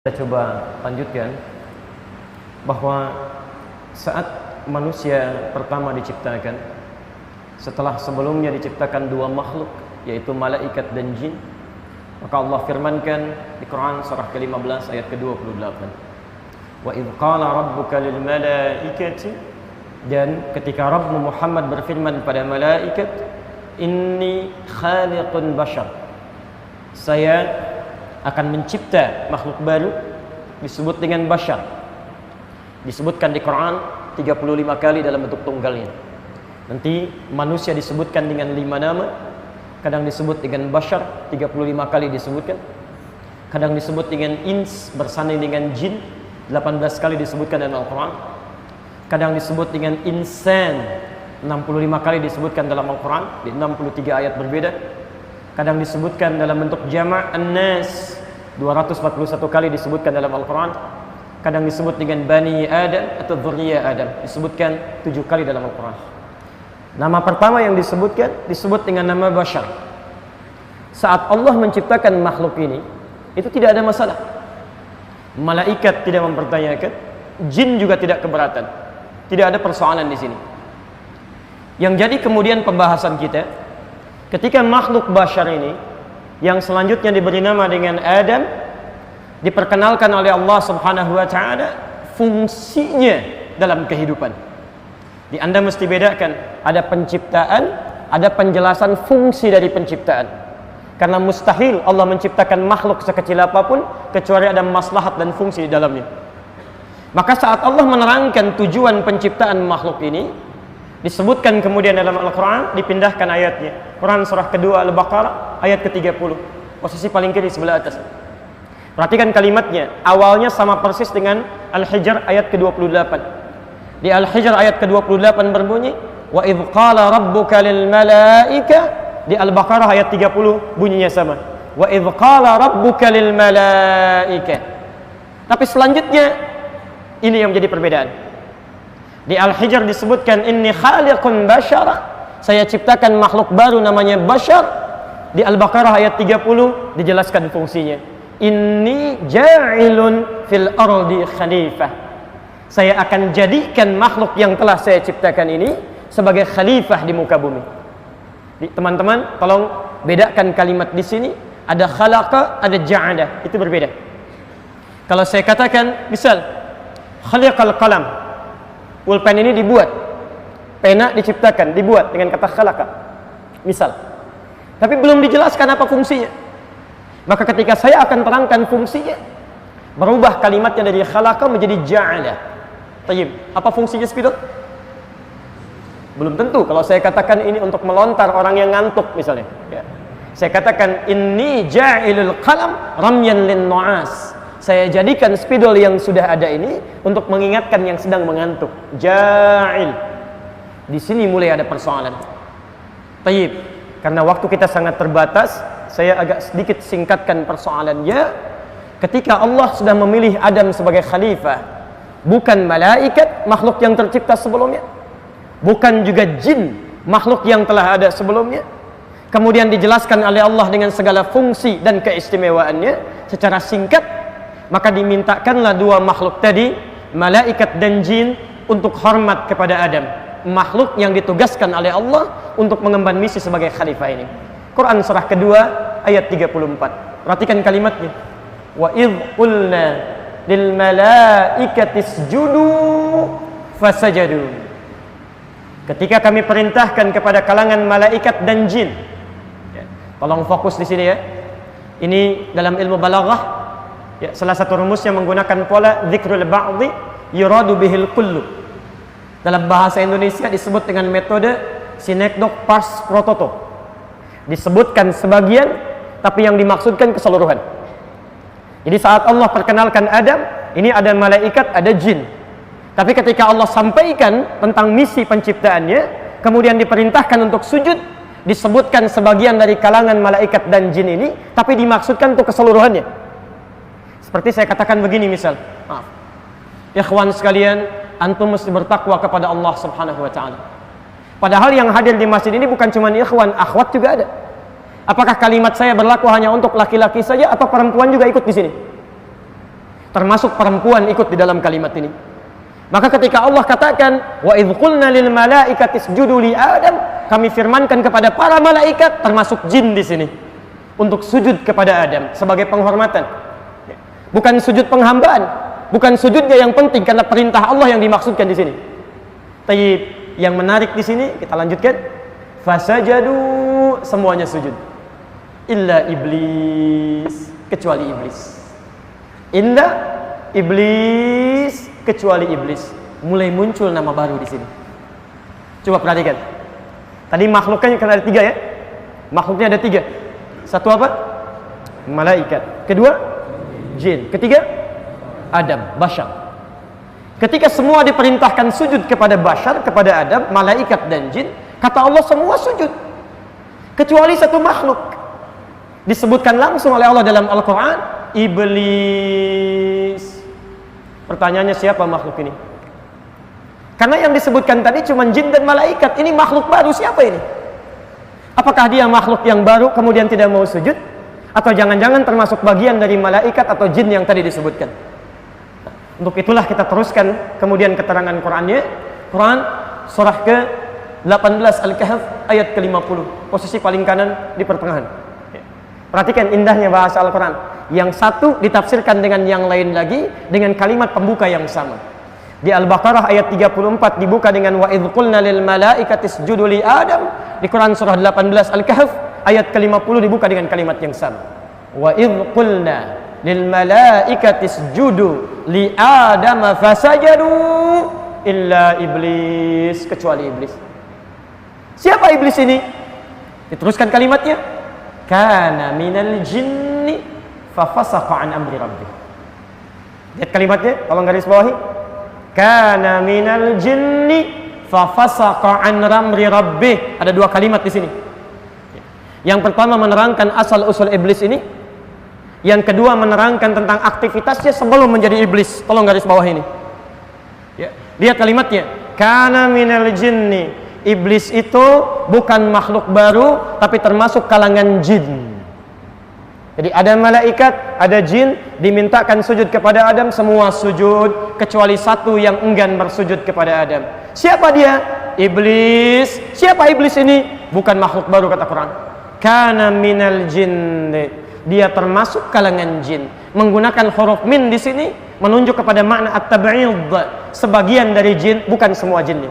Kita coba lanjutkan bahwa saat manusia pertama diciptakan, setelah sebelumnya diciptakan dua makhluk, yaitu malaikat dan jin, maka Allah firmankan di Quran surah ke-15 ayat ke-28, wa idh qala rabbuka lil malaikati, dan ketika Rabbmu Muhammad berfirman pada malaikat, inni khaliqun bashar, saya akan mencipta makhluk baru, disebut dengan bashar. Disebutkan di Quran 35 kali dalam bentuk tunggalnya. Nanti manusia disebutkan dengan 5 nama, kadang disebut dengan bashar 35 kali disebutkan, kadang disebut dengan ins bersanding dengan jin 18 kali disebutkan dalam Al-Quran, kadang disebut dengan insan 65 kali disebutkan dalam Al-Quran di 63 ayat berbeda, kadang disebutkan dalam bentuk jama' an-nas 241 kali disebutkan dalam Al-Quran, kadang disebut dengan Bani Adam atau Dzurriyyah Adam disebutkan 7 kali dalam Al-Quran. Nama pertama yang disebut dengan nama bashar. Saat Allah menciptakan makhluk ini, itu tidak ada masalah. Malaikat tidak mempertanyakan, jin juga tidak keberatan. Tidak ada persoalan di sini. Yang jadi kemudian pembahasan kita, ketika makhluk bashar ini yang selanjutnya diberi nama dengan Adam diperkenalkan oleh Allah Subhanahu wa taala fungsinya dalam kehidupan. Anda mesti bedakan, ada penciptaan, ada penjelasan fungsi dari penciptaan. Karena mustahil Allah menciptakan makhluk sekecil apapun kecuali ada maslahat dan fungsi di dalamnya. Maka saat Allah menerangkan tujuan penciptaan makhluk ini, disebutkan kemudian dalam Al-Quran, dipindahkan ayatnya. Quran surah kedua Al-Baqarah ayat ke-30, posisi paling kiri sebelah atas. Perhatikan kalimatnya, awalnya sama persis dengan Al-Hijr ayat ke-28. Di Al-Hijr ayat ke-28 berbunyi, wa idh qala rabbuka lil malaika. Di Al-Baqarah ayat 30 bunyinya sama, wa idh qala rabbuka lil malaika. Tapi selanjutnya ini yang menjadi perbedaan. Di Al-Hijr disebutkan inni khaliqun bashara, saya ciptakan makhluk baru namanya bashar. Di Al-Baqarah ayat 30 dijelaskan fungsinya, inni ja'ilun fil ardi khalifah, saya akan jadikan makhluk yang telah saya ciptakan ini sebagai khalifah di muka bumi. Teman-teman tolong bedakan kalimat di sini, ada khalaqa, ada ja'ala, itu berbeda. Kalau saya katakan misal khaliqal qalam, pulpen ini dibuat, pena diciptakan, dibuat dengan kata khalaqa misal, tapi belum dijelaskan apa fungsinya. Maka ketika saya akan terangkan fungsinya, berubah kalimatnya dari khalaqa menjadi ja'ala. Tayyib, apa fungsinya spidol? Belum tentu. Kalau saya katakan ini untuk melontar orang yang ngantuk misalnya ya. Saya katakan inni ja'ilul qalam ramyan lin nu'as, saya jadikan spidol yang sudah ada ini untuk mengingatkan yang sedang mengantuk. Ja'il. Di sini mulai ada persoalan. Tayyib. Karena waktu kita sangat terbatas, saya agak sedikit singkatkan persoalannya. Ketika Allah sudah memilih Adam sebagai khalifah, bukan malaikat, makhluk yang tercipta sebelumnya, bukan juga jin, makhluk yang telah ada sebelumnya, kemudian dijelaskan oleh Allah dengan segala fungsi dan keistimewaannya secara singkat, maka dimintakanlah dua makhluk tadi, malaikat dan jin, untuk hormat kepada Adam, makhluk yang ditugaskan oleh Allah untuk mengemban misi sebagai khalifah ini. Quran surah kedua ayat 34. Perhatikan kalimatnya, wa idh qulna lil malaikati isjudu fasajadu, ketika kami perintahkan kepada kalangan malaikat dan jin ya, tolong fokus di sini ya. Ini dalam ilmu balaghah ya, salah satu rumusnya menggunakan pola dzikrul ba'dhi yuradu bihil kullu. Dalam bahasa Indonesia disebut dengan metode synecdoche pars pro toto. Disebutkan sebagian tapi yang dimaksudkan keseluruhan. Jadi saat Allah perkenalkan Adam, ini ada malaikat, ada jin. Tapi ketika Allah sampaikan tentang misi penciptaannya, kemudian diperintahkan untuk sujud, disebutkan sebagian dari kalangan malaikat dan jin ini, tapi dimaksudkan untuk keseluruhannya. Seperti saya katakan begini misal, maaf, ikhwan sekalian, antum mesti bertakwa kepada Allah Subhanahu wa taala. Padahal yang hadir di masjid ini bukan cuma ikhwan, akhwat juga ada. Apakah kalimat saya berlaku hanya untuk laki-laki saja atau perempuan juga ikut di sini? termasuk perempuan ikut di dalam kalimat ini. Maka ketika Allah katakan wa idz qulna lil malaikati isjudu li Adam, kami firmankan kepada para malaikat termasuk jin di sini untuk sujud kepada Adam sebagai penghormatan. Bukan sujud penghambaan, bukan sujudnya yang penting karena perintah Allah yang dimaksudkan di sini. Tapi yang menarik di sini kita lanjutkan, fasajadu, semuanya sujud. Illa iblis, kecuali iblis. Illa iblis, kecuali iblis. Mulai muncul nama baru di sini. Coba perhatikan. Tadi makhluknya kan ada 3 ya. Makhluknya ada 3. Satu apa? Malaikat. Kedua, jin. Ketiga, Adam, bashar. Ketika semua diperintahkan sujud kepada bashar, kepada Adam, malaikat dan jin, kata Allah semua sujud. Kecuali satu makhluk. Disebutkan langsung oleh Allah dalam Al-Quran, iblis. Pertanyaannya, siapa makhluk ini? Karena yang disebutkan tadi cuma jin dan malaikat. Ini makhluk baru, siapa ini? Apakah dia makhluk yang baru kemudian tidak mau sujud? Atau jangan-jangan termasuk bagian dari malaikat atau jin yang tadi disebutkan? Untuk itulah kita teruskan kemudian keterangan Qurannya. Quran surah ke-18 Al-Kahf ayat ke-50. Posisi paling kanan di pertengahan. Perhatikan indahnya bahasa Al-Quran. Yang satu ditafsirkan dengan yang lain lagi dengan kalimat pembuka yang sama. Di Al-Baqarah ayat 34 dibuka dengan wa idz qulna lil malaikati isjudu li Adam. Di Quran surah 18 Al-Kahf ayat ke-50 dibuka dengan kalimat yang sama. Wa idz qulna lil malaikati isjudu li Adam fasajadu illa iblis, kecuali iblis. Siapa iblis ini? Diteruskan kalimatnya. Kana minal jinni fafasaqa an amri rabbih. Lihat kalimatnya, tolong garis bawahi. Kana minal jinni fafasaqa an amri rabbih. Ada 2 kalimat di sini. Yang pertama menerangkan asal usul iblis ini. Yang kedua menerangkan tentang aktivitasnya sebelum menjadi iblis. Tolong garis bawah ini. Ya. Lihat kalimatnya. Kana minal jinni. Iblis itu bukan makhluk baru, tapi termasuk kalangan jin. Jadi ada malaikat, ada jin, dimintakan sujud kepada Adam, semua sujud, kecuali satu yang enggan bersujud kepada Adam. Siapa dia? Iblis. Siapa iblis ini? Bukan makhluk baru kata Quran. Kana minal jin. Dia termasuk kalangan jin. Menggunakan huruf min di sini menunjuk kepada makna at-tab'id. Sebagian dari jin, bukan semua jinnya.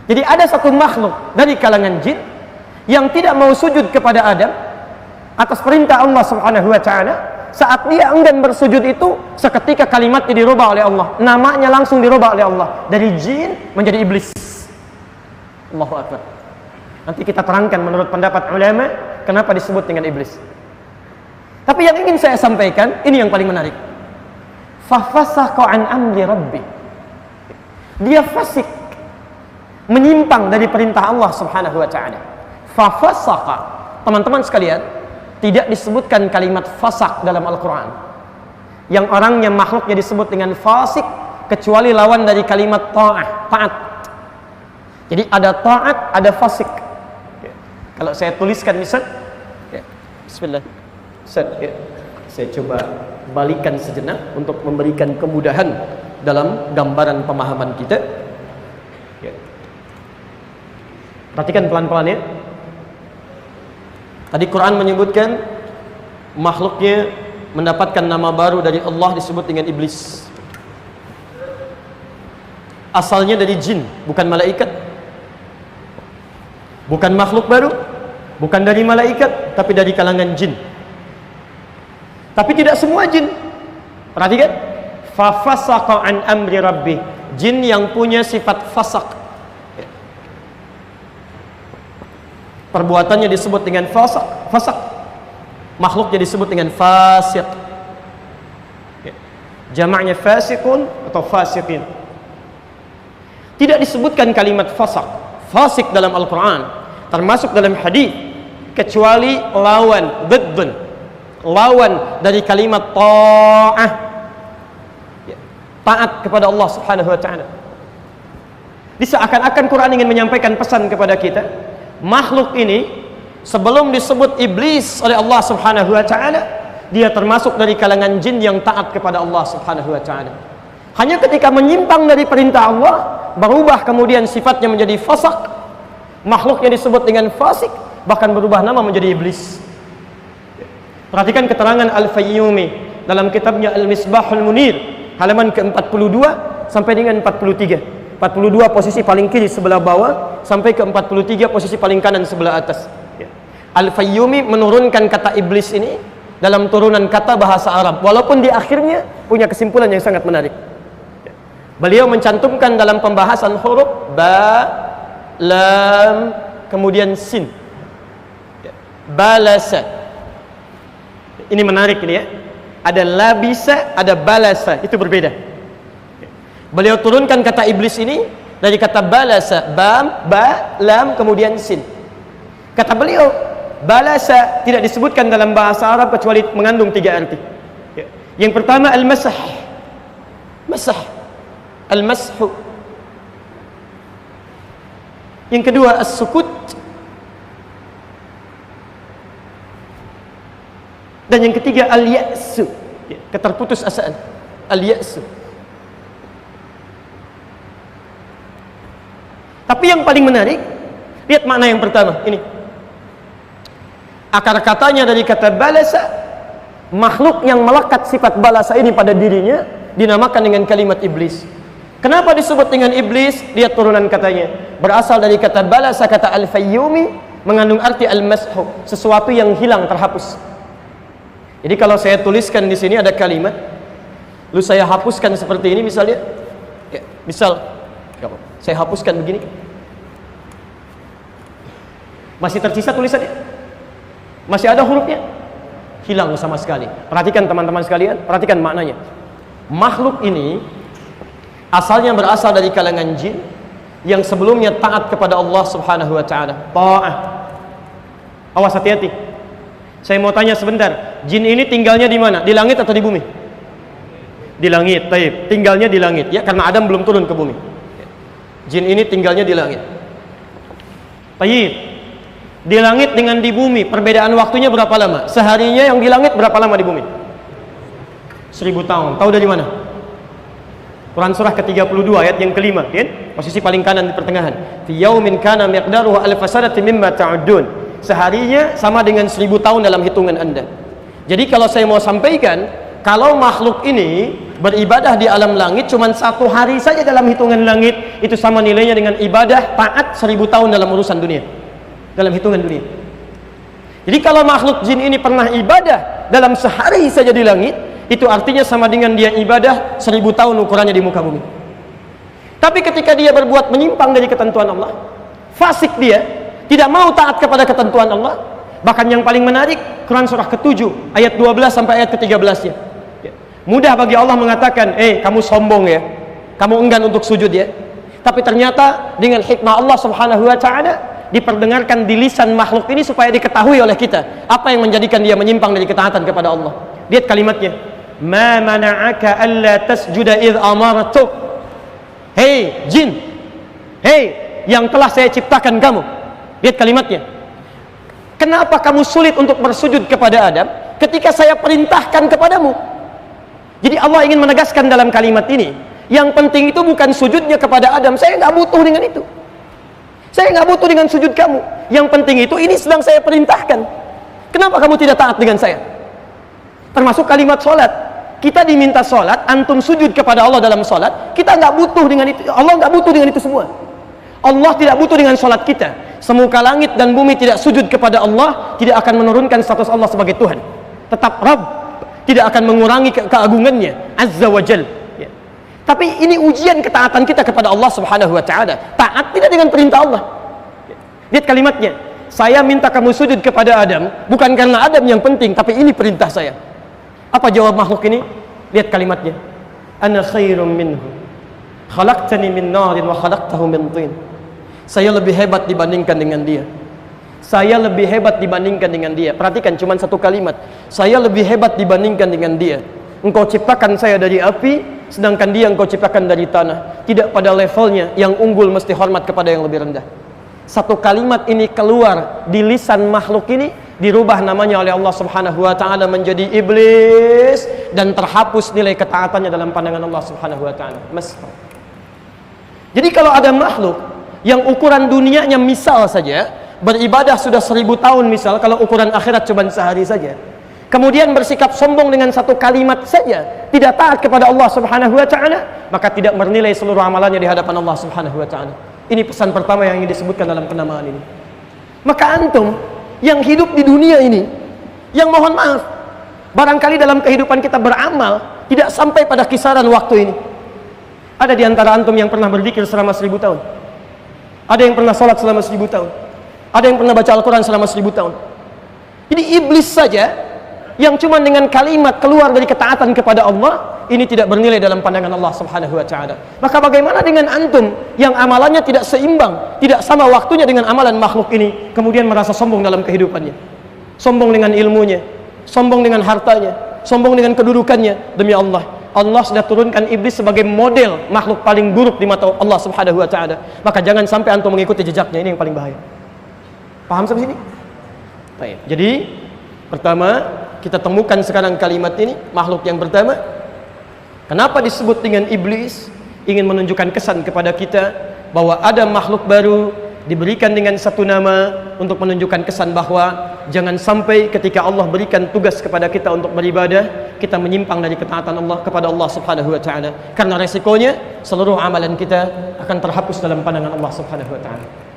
Jadi ada satu makhluk dari kalangan jin yang tidak mau sujud kepada Adam atas perintah Allah Subhanahu wa taala. Saat dia enggan bersujud itu, seketika kalimatnya dirubah oleh Allah. Namanya langsung dirubah oleh Allah dari jin menjadi iblis. Allahu Akbar. Nanti kita terangkan menurut pendapat ulama kenapa disebut dengan iblis. Tapi yang ingin saya sampaikan, ini yang paling menarik. Fafasaqa an amri rabbi. Dia fasik, menyimpang dari perintah Allah Subhanahu wa taala. Fafasaqa. Teman-teman sekalian, tidak disebutkan kalimat fasak dalam Al-Qur'an. Yang orangnya makhluknya disebut dengan fasik kecuali lawan dari kalimat ta'ah, taat. Jadi ada taat, ada fasik. Kalau saya tuliskan misal, bismillah. Saya coba balikan sejenak untuk memberikan kemudahan dalam gambaran pemahaman kita. Perhatikan pelan-pelan ya. Tadi Quran menyebutkan makhluknya mendapatkan nama baru dari Allah disebut dengan iblis. Asalnya dari jin, bukan malaikat. Bukan makhluk baru, bukan dari malaikat, tapi dari kalangan jin. Tapi tidak semua jin. Perhatikan. Fafasaqa an amri rabbi. Jin yang punya sifat fasak. Perbuatannya disebut dengan fasak. Makhluknya disebut dengan fasik. Jamaknya fasikun atau fasikin. Tidak disebutkan kalimat fasak, fasik dalam Al-Quran, termasuk dalam hadis, kecuali lawan, diddun, lawan dari kalimat ta'ah, taat kepada Allah Subhanahu wa taala. Seakan-akan Quran ingin menyampaikan pesan kepada kita. Makhluk ini sebelum disebut iblis oleh Allah Subhanahu wa taala, dia termasuk dari kalangan jin yang taat kepada Allah Subhanahu wa taala. Hanya ketika menyimpang dari perintah Allah, berubah kemudian sifatnya menjadi fasaq, makhluknya disebut dengan fasik, bahkan berubah nama menjadi iblis. Perhatikan keterangan Al-Fayyumi dalam kitabnya Al-Misbahul Munir, halaman ke-42 sampai dengan 43. 42 posisi paling kiri sebelah bawah sampai ke 43 posisi paling kanan sebelah atas. Al-Fayyumi menurunkan kata iblis ini dalam turunan kata bahasa Arab, walaupun di akhirnya punya kesimpulan yang sangat menarik. Beliau mencantumkan dalam pembahasan huruf ba, lam, kemudian sin. Balasa. Ini menarik ini ya. Ada labisa, ada balasa, itu berbeda. Beliau turunkan kata iblis ini dari kata balasa, bam, ba, lam, kemudian sin. Kata beliau, balasa tidak disebutkan dalam bahasa Arab kecuali mengandung 3 arti. Yang pertama al-masah. Masah. Al-mashu. Yang kedua as-sukut. Dan yang ketiga al-ya'su. Keterputus asaan. Al-ya'su. Tapi yang paling menarik, lihat makna yang pertama ini. Akar katanya dari kata balasa, makhluk yang melekat sifat balasa ini pada dirinya dinamakan dengan kalimat iblis. Kenapa disebut dengan iblis? Lihat turunan katanya. Berasal dari kata balasa, kata Al-Fayyumi, mengandung arti al-mashu, sesuatu yang hilang, terhapus. Jadi kalau saya tuliskan di sini ada kalimat, lalu saya hapuskan seperti ini misalnya, ya, misal saya hapuskan begini, masih tersisa tulisannya, masih ada hurufnya, hilang sama sekali. Perhatikan teman-teman sekalian, perhatikan maknanya. Makhluk ini asalnya berasal dari kalangan jin yang sebelumnya taat kepada Allah Subhanahu wa taala. Ta'ah. Awas, hati-hati. Saya mau tanya sebentar, jin ini tinggalnya di mana? Di langit atau di bumi? Di langit. Taib. Tinggalnya di langit ya, karena Adam belum turun ke bumi. Jin ini tinggalnya di langit. Taib. Di langit dengan di bumi, perbedaan waktunya berapa lama? Seharinya yang di langit berapa lama di bumi? 1000 tahun. Tahu dari mana? Quran surah ke-32 ayat yang kelima, kan? Posisi paling kanan di pertengahan. Fi yaumin kana miqdaruhu alf sanati mimma ta'uddun. Seharinya sama dengan 1000 tahun dalam hitungan Anda. Jadi kalau saya mau sampaikan, kalau makhluk ini beribadah di alam langit cuma 1 hari saja dalam hitungan langit, itu sama nilainya dengan ibadah taat 1000 tahun dalam urusan dunia, dalam hitungan dunia. Jadi kalau makhluk jin ini pernah ibadah dalam sehari saja di langit, itu artinya sama dengan dia ibadah 1000 tahun ukurannya di muka bumi. Tapi ketika dia berbuat menyimpang dari ketentuan Allah, fasik dia, tidak mau taat kepada ketentuan Allah. Bahkan yang paling menarik, Quran surah ke-7 ayat 12 sampai ayat ke-13 ya. Mudah bagi Allah mengatakan, kamu sombong ya, kamu enggan untuk sujud ya. Tapi ternyata dengan hikmah Allah Subhanahu wa taala diperdengarkan di lisan makhluk ini supaya diketahui oleh kita apa yang menjadikan dia menyimpang dari ketaatan kepada Allah. Lihat kalimatnya, ma mana'aka alla tasjuda idh amartuk. Hei jin, hei yang telah saya ciptakan kamu. Lihat kalimatnya, kenapa kamu sulit untuk bersujud kepada Adam ketika saya perintahkan kepadamu? Jadi Allah ingin menegaskan dalam kalimat ini, yang penting itu bukan sujudnya kepada Adam. Saya nggak butuh dengan itu. Saya nggak butuh dengan sujud kamu. Yang penting itu ini sedang saya perintahkan. Kenapa kamu tidak taat dengan saya? Termasuk kalimat sholat. Kita diminta sholat, antum sujud kepada Allah dalam sholat. Kita nggak butuh dengan itu. Allah nggak butuh dengan itu semua. Allah tidak butuh dengan sholat kita. Semuka langit dan bumi tidak sujud kepada Allah, tidak akan menurunkan status Allah sebagai Tuhan. Tetap Rabb, tidak akan mengurangi keagungannya Azza wa Jal ya. Tapi ini ujian ketaatan kita kepada Allah Subhanahu wa ta'ala. Taat tidak dengan perintah Allah ya. Lihat kalimatnya, saya minta kamu sujud kepada Adam bukan karena Adam yang penting, tapi ini perintah saya. Apa jawab makhluk ini? Lihat kalimatnya, ana khairum minhu khalaqtani min narin wa khalaqtahu min tin. Saya lebih hebat dibandingkan dengan dia. Saya lebih hebat dibandingkan dengan dia. Perhatikan cuma satu kalimat, saya lebih hebat dibandingkan dengan dia. Engkau ciptakan saya dari api, sedangkan dia engkau ciptakan dari tanah. Tidak pada levelnya, yang unggul mesti hormat kepada yang lebih rendah. Satu kalimat ini keluar di lisan makhluk ini dirubah namanya oleh Allah Subhanahu wa taala menjadi iblis dan terhapus nilai ketaatannya dalam pandangan Allah Subhanahu wa taala. Jadi kalau ada makhluk yang ukuran dunianya misal saja beribadah sudah 1000 tahun misal, kalau ukuran akhirat cuma sehari saja, kemudian bersikap sombong dengan satu kalimat saja, tidak taat kepada Allah Subhanahu wa taala, maka tidak bernilai seluruh amalannya di hadapan Allah Subhanahu wa taala. Ini pesan pertama yang ingin disebutkan dalam penamaan ini. Maka antum yang hidup di dunia ini, yang mohon maaf, barangkali dalam kehidupan kita beramal tidak sampai pada kisaran waktu ini. Ada di antara antum yang pernah berzikir selama 1000 tahun? Ada yang pernah sholat selama 1000 tahun? Ada yang pernah baca Al-Quran selama 1000 tahun? Jadi iblis saja yang cuma dengan kalimat keluar dari ketaatan kepada Allah, ini tidak bernilai dalam pandangan Allah Subhanahu wa taala. Maka bagaimana dengan antum yang amalannya tidak seimbang, tidak sama waktunya dengan amalan makhluk ini, kemudian merasa sombong dalam kehidupannya, sombong dengan ilmunya, sombong dengan hartanya, sombong dengan kedudukannya? Demi Allah, Allah sudah turunkan iblis sebagai model makhluk paling buruk di mata Allah Subhanahu wa taala. Maka jangan sampai antum mengikuti jejaknya, ini yang paling bahaya. Paham sampai sini? Baik. Jadi pertama, kita temukan sekarang kalimat ini, makhluk yang pertama. Kenapa disebut dengan iblis? Ingin menunjukkan kesan kepada kita bahwa ada makhluk baru diberikan dengan satu nama untuk menunjukkan kesan bahwa jangan sampai ketika Allah berikan tugas kepada kita untuk beribadah, kita menyimpang dari ketaatan Allah kepada Allah Subhanahu wa taala. Karena resikonya seluruh amalan kita akan terhapus dalam pandangan Allah Subhanahu wa taala.